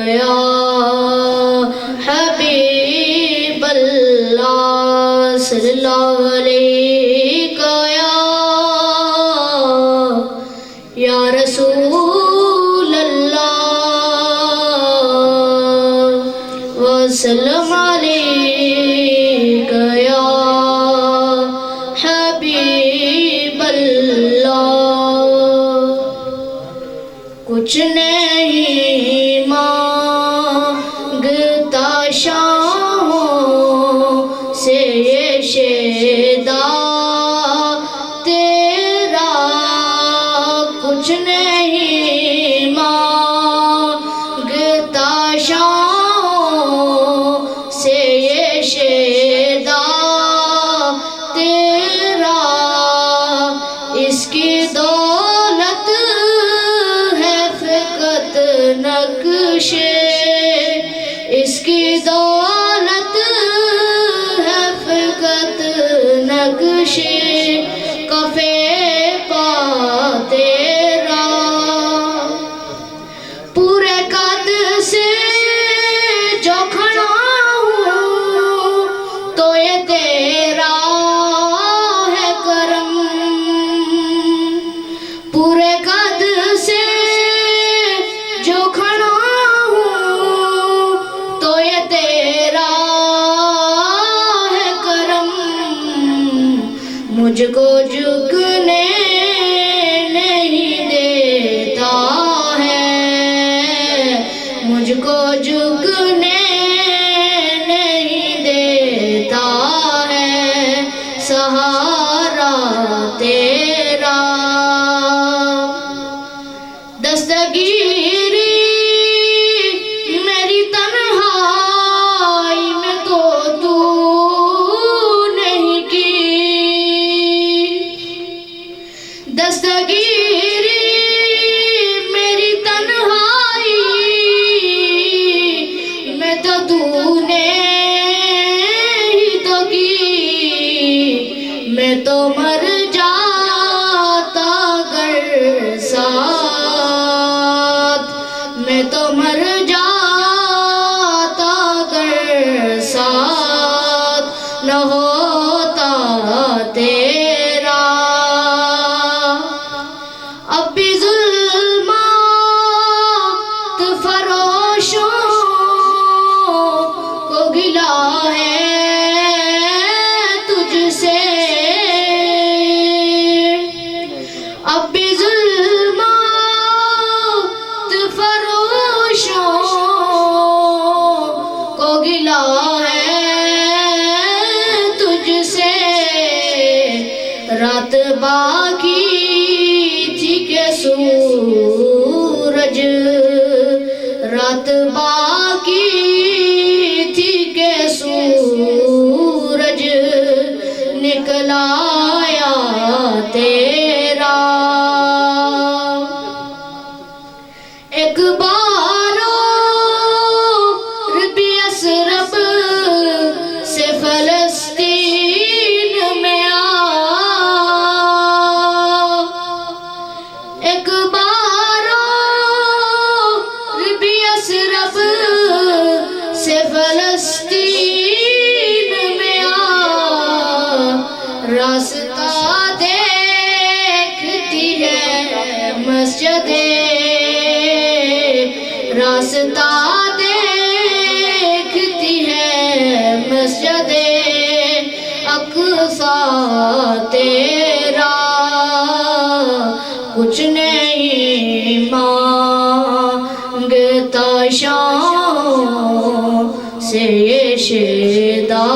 یا حبیب اللہ صلی اللہ علیہ یا رسول اللہ وسلم علیک یا حبیب اللہ کچھ نہیں مانگتا شاہوں سے یہ شیدا تیرا کچھ نہیں مانگتا شاہوں سے یہ شیدا تیرا اس کی دولت ہے فقط نقشے اس کی دولت ہے فقط نقشے کفے پا تیرا پورے قد سے جو کھڑا ہوں تو یہ تیرا ہے کرم پورے قد سے جو کھڑا ہوں تو یہ تیرا ہے کرم مجھ کو جھکنے نہیں دیتا ہے مجھ کو جھکنے نہیں دیتا ہے سہارا تیرا دستگیری میری تنہائی میں تو نہیں کی دستگیری میری تنہائی میں تو نے ہی تو کی میں تو مر جاتا گر ساتھ میں تو مر جاتا گر ساتھ نہ ہوتا تیرا اب بھی ظلمات فروشوں کو گلا ہے تجھ سے اب بھی ظلمات فروشوں کو گلا ہے تجھ سے رات باقی تھی کہ سورج رات باقی تھی کہ سورج نکلا یا تیرا ایک بار ربی اسرب سے فلسطین میں آ ایک بار ربی اسرب سے فلسطین میں آ راستہ دیکھتی ہے مسجد راستہ دیکھتی ہے مسجد اقصیٰ تیرا کچھ نہیں مانگتا شاہوں سے یہ شیدا